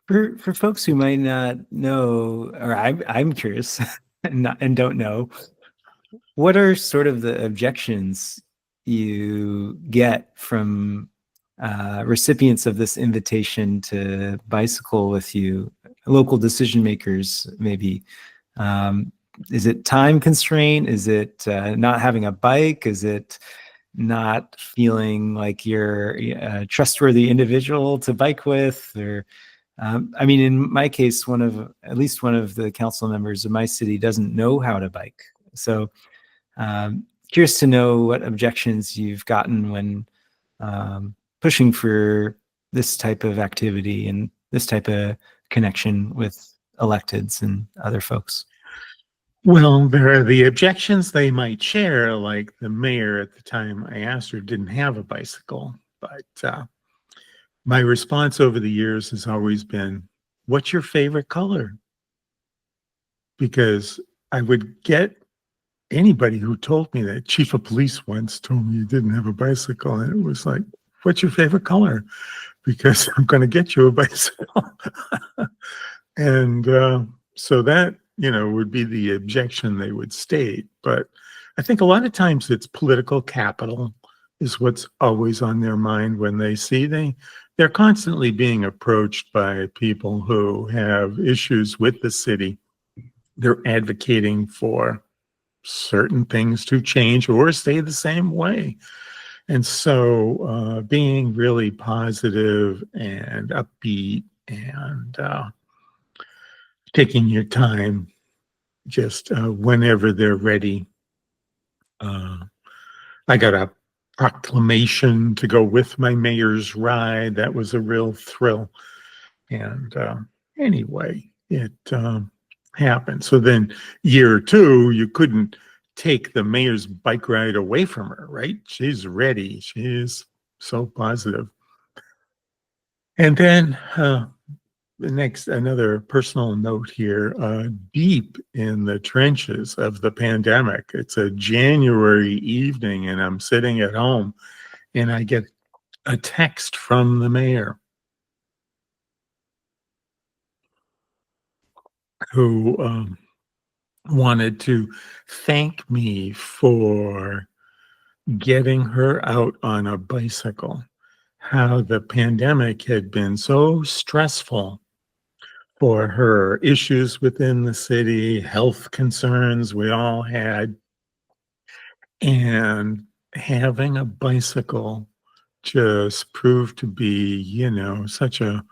for folks who might not know, or I'm curious and don't know, what are sort of the objections you get from recipients of this invitation to bicycle with you, local decision makers, maybe? Is it time constraint? Is it not having a bike? Is it not feeling like you're a trustworthy individual to bike with? Or I mean, in my case, at least one of the council members of my city doesn't know how to bike. So curious to know what objections you've gotten when pushing for this type of activity and this type of connection with electeds and other folks. Well, there are the objections they might share, like the mayor at the time I asked her didn't have a bicycle. But my response over the years has always been, "What's your favorite color?" Because I would get anybody who told me that. Chief of police once told me he didn't have a bicycle, and it was like, "What's your favorite color?" Because I'm going to get you a bicycle. And so that, would be the objection they would state. But I think a lot of times it's political capital is what's always on their mind when they see they're constantly being approached by people who have issues with the city. They're advocating for certain things to change or stay the same way. And so being really positive and upbeat and taking your time, just whenever they're ready. I got a proclamation to go with my mayor's ride. That was a real thrill. And anyway, it happened. So then year 2, you couldn't take the mayor's bike ride away from her, right? She's ready. She's so positive. And then another personal note here, deep in the trenches of the pandemic. It's a January evening and I'm sitting at home and I get a text from the mayor who wanted to thank me for getting her out on a bicycle. How the pandemic had been so stressful for her, issues within the city, health concerns we all had, and having a bicycle just proved to be, such a,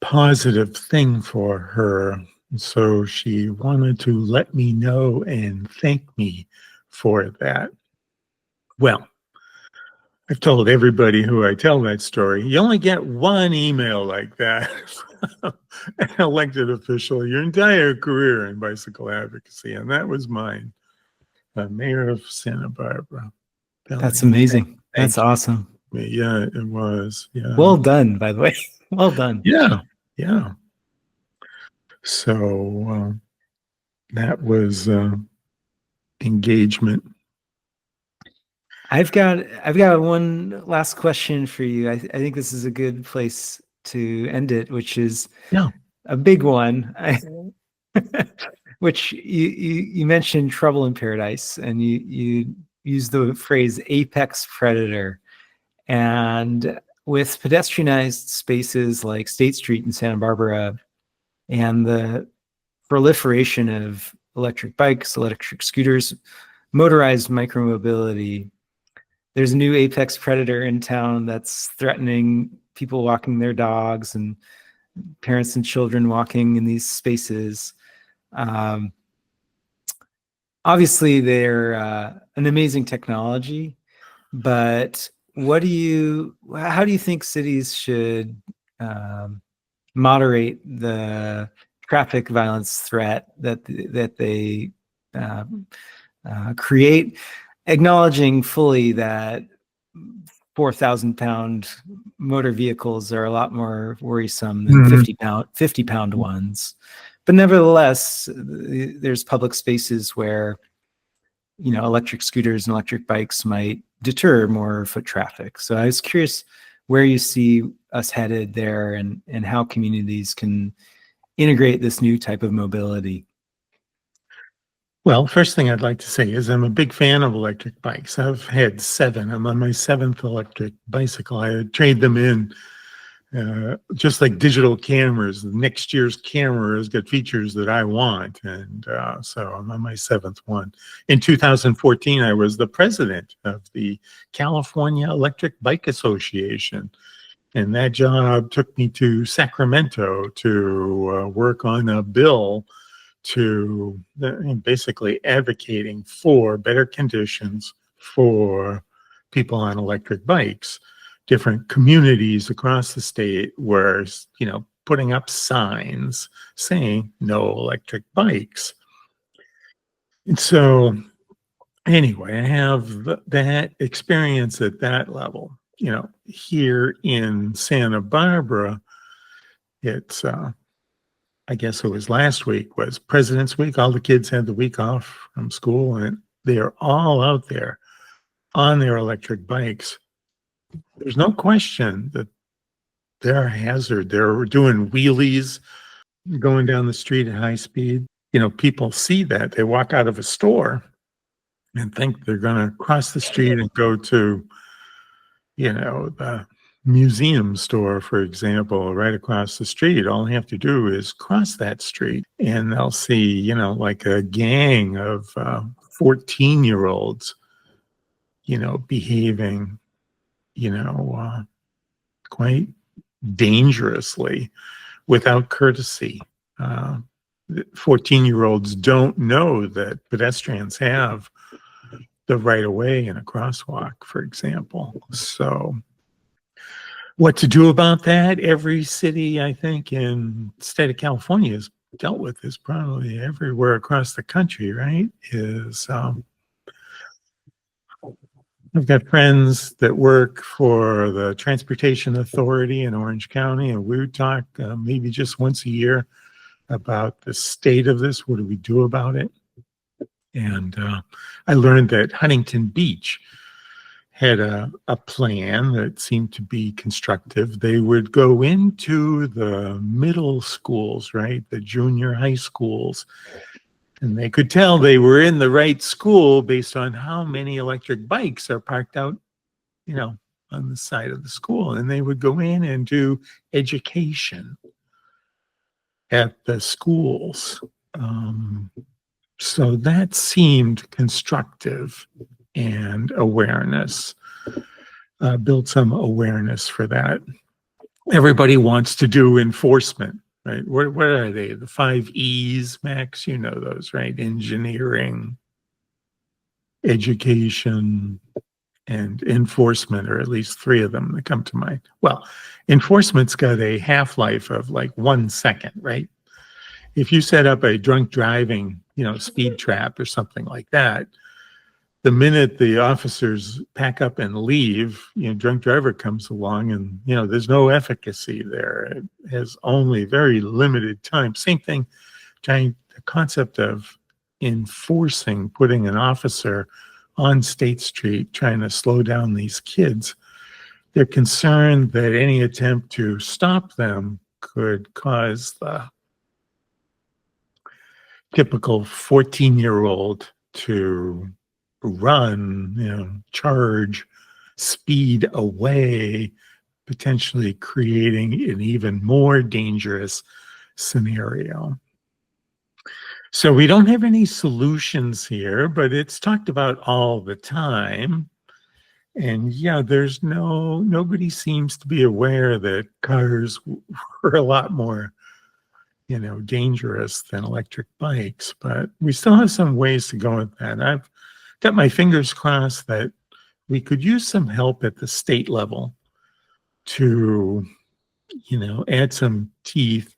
positive thing for her. So she wanted to let me know and thank me for that. Well, I've told everybody who I tell that story, you only get one email like that from an elected official your entire career in bicycle advocacy, and that was mine, the mayor of Santa Barbara. That's amazing. That's awesome. Me. Yeah, it was. Yeah. Well done, by the way. Well done. Yeah. Yeah. So that was engagement. I've got one last question for you. I think this is a good place to end it, which is a big one. Which you mentioned trouble in paradise, and you used the phrase apex predator. And with pedestrianized spaces like State Street in Santa Barbara and the proliferation of electric bikes, electric scooters, motorized micromobility, there's a new apex predator in town that's threatening people walking their dogs and parents and children walking in these spaces. Obviously, they're an amazing technology, but how do you think cities should moderate the traffic violence threat that they create, acknowledging fully that 4,000-pound motor vehicles are a lot more worrisome than 50-pound ones. But nevertheless, there's public spaces where, electric scooters and electric bikes might deter more foot traffic. So I was curious where you see us headed there and how communities can integrate this new type of mobility. Well, first thing I'd like to say is I'm a big fan of electric bikes. I've had 7. I'm on my 7th electric bicycle. I trade them in just like digital cameras. Next year's camera has got features that I want. And so I'm on my 7th one. In 2014, I was the president of the California Electric Bike Association. And that job took me to Sacramento to work on a bill to basically advocating for better conditions for people on electric bikes. Different communities across the state were, putting up signs saying no electric bikes. And so anyway, I have that experience at that level. Here in Santa Barbara, it's I guess it was last week, was President's Week. All the kids had the week off from school, and they are all out there on their electric bikes. There's no question that they're a hazard. They're doing wheelies, going down the street at high speed. People see that. They walk out of a store and think they're going to cross the street and go to, the museum store, for example, right across the street. All they have to do is cross that street and they'll see, like a gang of 14-year-olds, behaving, quite dangerously without courtesy. 14-year-olds don't know that pedestrians have the right of way in a crosswalk, for example. So what to do about that? Every city, I think, in the state of California is dealt with this probably everywhere across the country, right? Is I've got friends that work for the Transportation Authority in Orange County, and we would talk maybe just once a year about the state of this. What do we do about it? And I learned that Huntington Beach had a plan that seemed to be constructive. They would go into the middle schools, right? The junior high schools, and they could tell they were in the right school based on how many electric bikes are parked out, on the side of the school. And they would go in and do education at the schools. So that seemed constructive, and awareness, build some awareness for that. Everybody wants to do enforcement, right? What are they? The 5 E's, Max? You know those, right? Engineering, education, and enforcement, or at least 3 of them that come to mind. Well, enforcement's got a half-life of like 1 second, right? If you set up a drunk driving, speed trap or something like that, the minute the officers pack up and leave, drunk driver comes along, and there's no efficacy there. It has only very limited time. Same thing, the concept of enforcing, putting an officer on State Street trying to slow down these kids. They're concerned that any attempt to stop them could cause the typical 14-year-old to run, charge, speed away, potentially creating an even more dangerous scenario. So we don't have any solutions here, but it's talked about all the time. And yeah, nobody seems to be aware that cars were a lot more dangerous than electric bikes, but we still have some ways to go with that. I've got my fingers crossed that we could use some help at the state level to, add some teeth.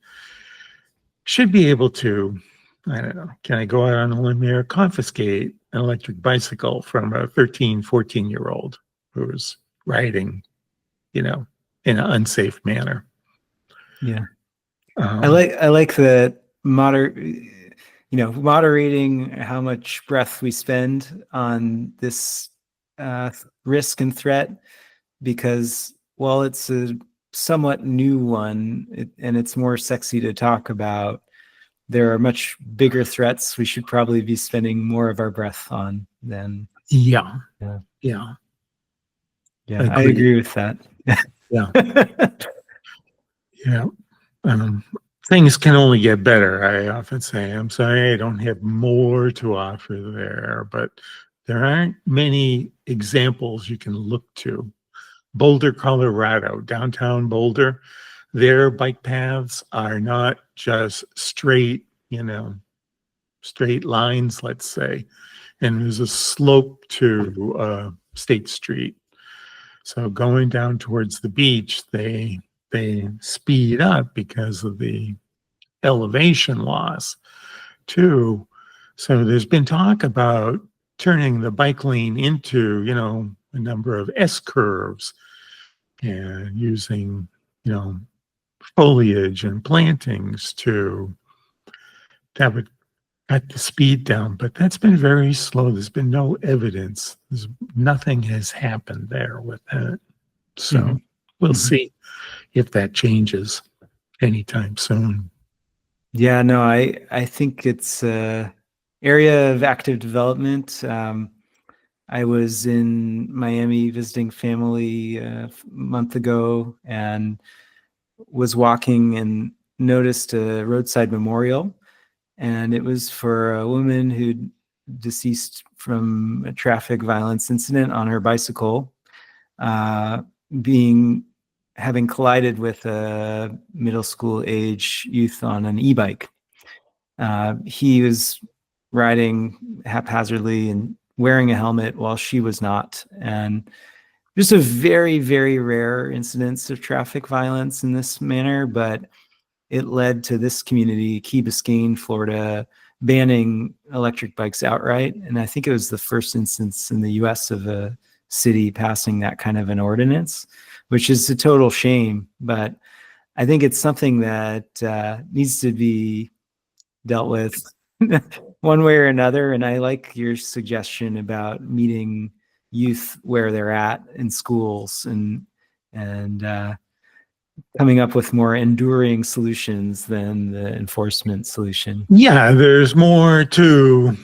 Should be able to, I don't know, can I go out on a limb here, confiscate an electric bicycle from a 13, 14-year-old who's riding, in an unsafe manner. Yeah. I like that moderating how much breath we spend on this risk and threat, because while it's a somewhat new one and it's more sexy to talk about, there are much bigger threats we should probably be spending more of our breath on than. Yeah. I agree with that. Yeah. Things can only get better, I often say. I'm sorry I don't have more to offer there, but there aren't many examples you can look to. Boulder, Colorado, downtown Boulder, their bike paths are not just straight, straight lines, let's say, and there's a slope to State Street. So going down towards the beach, they speed up because of the elevation loss too. So there's been talk about turning the bike lane into, a number of S curves and using, foliage and plantings that would cut the speed down. But that's been very slow. There's been no evidence. Nothing has happened there with that. So we'll see if that changes anytime soon. Yeah, no, I think it's an area of active development. I was in Miami visiting family a month ago and was walking and noticed a roadside memorial, and it was for a woman who deceased from a traffic violence incident on her bicycle, having collided with a middle school age youth on an e-bike. He was riding haphazardly and wearing a helmet while she was not. And just a very, very rare incidence of traffic violence in this manner, but it led to this community, Key Biscayne, Florida, banning electric bikes outright. And I think it was the first instance in the US of a city passing that kind of an ordinance, which is a total shame. But I think it's something that needs to be dealt with one way or another. And I like your suggestion about meeting youth where they're at in schools and coming up with more enduring solutions than the enforcement solution. Yeah, there's more to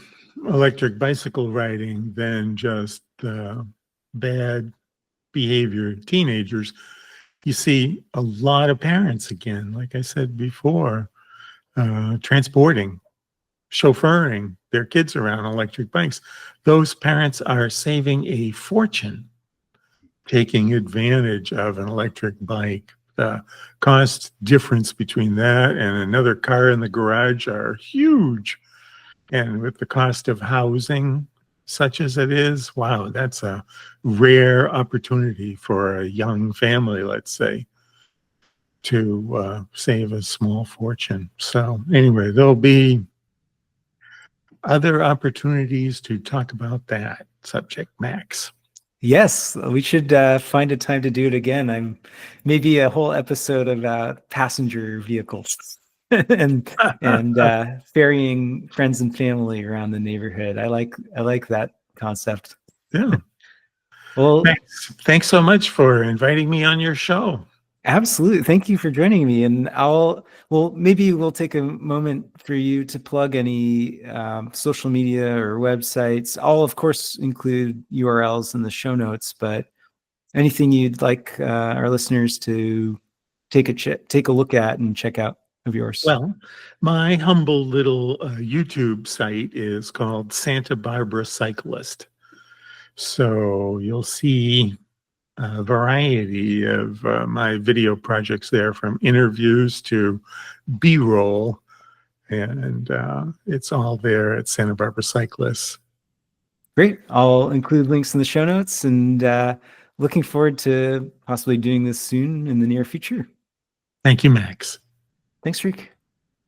electric bicycle riding than just bad behavior teenagers. You see a lot of parents, again, like I said before, transporting, chauffeuring their kids around electric bikes. Those parents are saving a fortune taking advantage of an electric bike. The cost difference between that and another car in the garage are huge. And with the cost of housing, such as it is, wow, that's a rare opportunity for a young family, let's say, to save a small fortune. So anyway, there'll be other opportunities to talk about that subject, Max. Yes, we should find a time to do it again. I'm maybe a whole episode about passenger vehicles and ferrying friends and family around the neighborhood. I like that concept. Yeah. Well, thanks so much for inviting me on your show. Absolutely. Thank you for joining me. And maybe we'll take a moment for you to plug any social media or websites. I'll, of course, include URLs in the show notes, but anything you'd like our listeners to take a look at and check out of yours. Well, my humble little YouTube site is called Santa Barbara Cyclist. So you'll see a variety of my video projects there, from interviews to B-roll, and it's all there at Santa Barbara Cyclists. Great. I'll include links in the show notes, and looking forward to possibly doing this soon in the near future. Thank you, Max. Thanks, Rick.